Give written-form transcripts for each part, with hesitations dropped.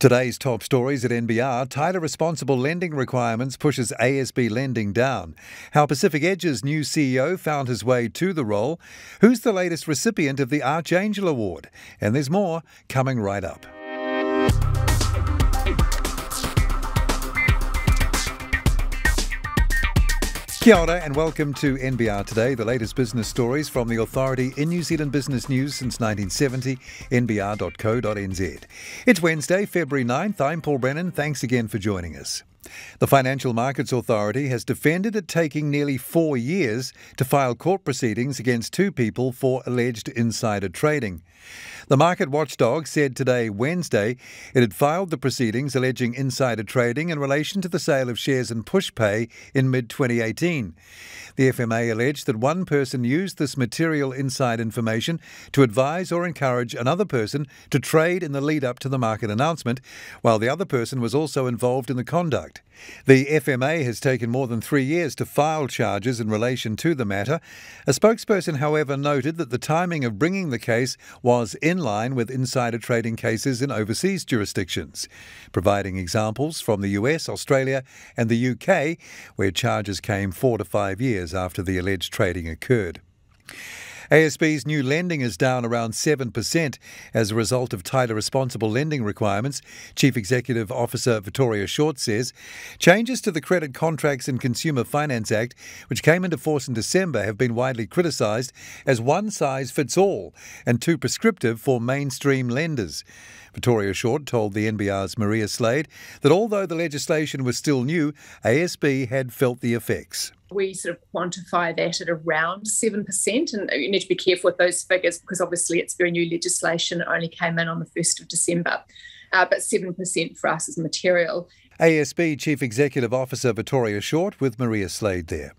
Today's top stories at NBR: tighter responsible lending requirements pushes ASB lending down, how Pacific Edge's new CEO found his way to the role, who's the latest recipient of the Archangel Award, and there's more coming right up. Kia ora and welcome to NBR Today, the latest business stories from the authority in New Zealand business news since 1970, nbr.co.nz. It's Wednesday, February 9th. I'm Paul Brennan. Thanks again for joining us. The Financial Markets Authority has defended it taking nearly 4 years to file court proceedings against two people for alleged insider trading. The market watchdog said today, Wednesday, it had filed the proceedings alleging insider trading in relation to the sale of shares in Pushpay in mid-2018. The FMA alleged that one person used this material inside information to advise or encourage another person to trade in the lead-up to the market announcement, while the other person was also involved in the conduct. The FMA has taken more than 3 years to file charges in relation to the matter. A spokesperson, however, noted that the timing of bringing the case was in line with insider trading cases in overseas jurisdictions, providing examples from the US, Australia and the UK, where charges came 4 to 5 years after the alleged trading occurred. ASB's new lending is down around 7% as a result of tighter responsible lending requirements, Chief Executive Officer Victoria Short says. Changes to the Credit Contracts and Consumer Finance Act, which came into force in December, have been widely criticised as one size fits all and too prescriptive for mainstream lenders. Victoria Short told the NBR's Maria Slade that although the legislation was still new, ASB had felt the effects. We sort of quantify that at around 7%, and you need to be careful with those figures because obviously it's very new legislation. It only came in on the 1st of December, but 7% for us is material. ASB Chief Executive Officer Victoria Short with Maria Slade there.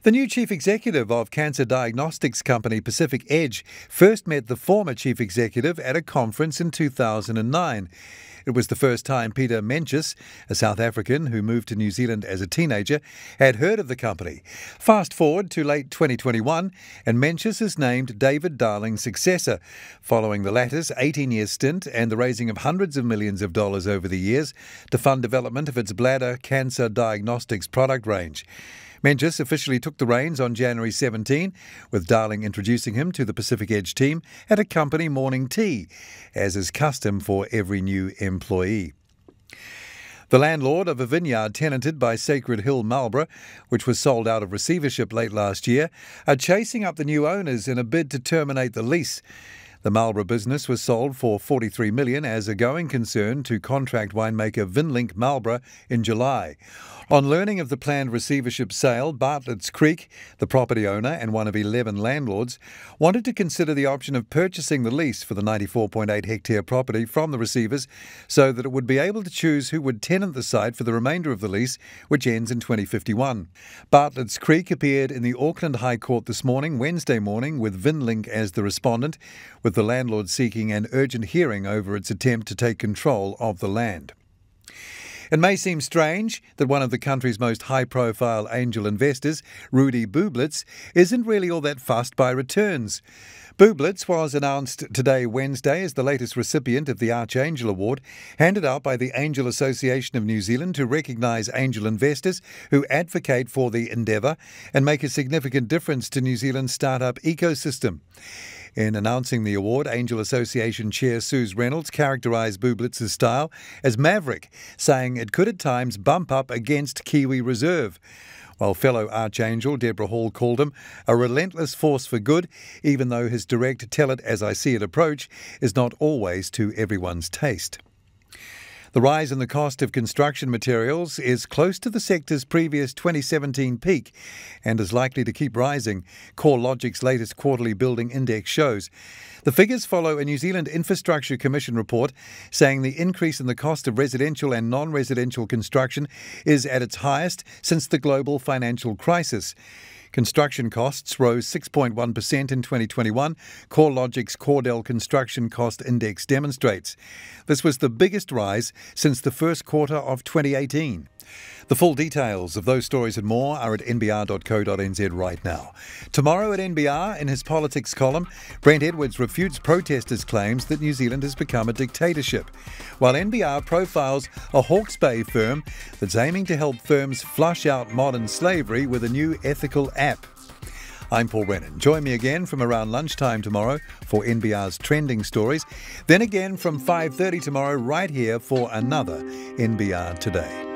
The new chief executive of cancer diagnostics company Pacific Edge first met the former chief executive at a conference in 2009. It was the first time Peter Mencius, a South African who moved to New Zealand as a teenager, had heard of the company. Fast forward to late 2021, and Mencius is named David Darling's successor, following the latter's 18-year stint and the raising of hundreds of millions of dollars over the years to fund development of its bladder cancer diagnostics product range. Mencius officially took the reins on January 17, with Darling introducing him to the Pacific Edge team at a company morning tea, as is custom for every new employee. The landlord of a vineyard tenanted by Sacred Hill Marlborough, which was sold out of receivership late last year, are chasing up the new owners in a bid to terminate the lease. The Marlborough business was sold for $43 million as a going concern to contract winemaker Vinlink Marlborough in July. On learning of the planned receivership sale, Bartlett's Creek, the property owner and one of 11 landlords, wanted to consider the option of purchasing the lease for the 94.8 hectare property from the receivers so that it would be able to choose who would tenant the site for the remainder of the lease, which ends in 2051. Bartlett's Creek appeared in the Auckland High Court this morning, Wednesday morning, with Vinlink as the respondent, with the landlord seeking an urgent hearing over its attempt to take control of the land. It may seem strange that one of the country's most high-profile angel investors, Rudy Booblets, isn't really all that fussed by returns. Booblets was announced today, Wednesday, as the latest recipient of the Archangel Award, handed out by the Angel Association of New Zealand to recognise angel investors who advocate for the endeavour and make a significant difference to New Zealand's startup ecosystem. In announcing the award, Angel Association Chair Suze Reynolds characterised Booblets' style as maverick, saying it could at times bump up against Kiwi Reserve, while fellow Archangel Deborah Hall called him a relentless force for good, even though his direct tell-it-as-I-see-it approach is not always to everyone's taste. The rise in the cost of construction materials is close to the sector's previous 2017 peak and is likely to keep rising, CoreLogic's latest quarterly building index shows. The figures follow a New Zealand Infrastructure Commission report saying the increase in the cost of residential and non-residential construction is at its highest since the global financial crisis. Construction costs rose 6.1% in 2021, CoreLogic's Cordell Construction Cost Index demonstrates. This was the biggest rise since the first quarter of 2018. The full details of those stories and more are at nbr.co.nz right now. Tomorrow at NBR, in his politics column, Brent Edwards refutes protesters' claims that New Zealand has become a dictatorship. while NBR profiles a Hawke's Bay firm that's aiming to help firms flush out modern slavery with a new ethical app. I'm Paul Brennan. Join me again from around lunchtime tomorrow for NBR's trending stories. Then again from 5:30 tomorrow right here for another NBR Today.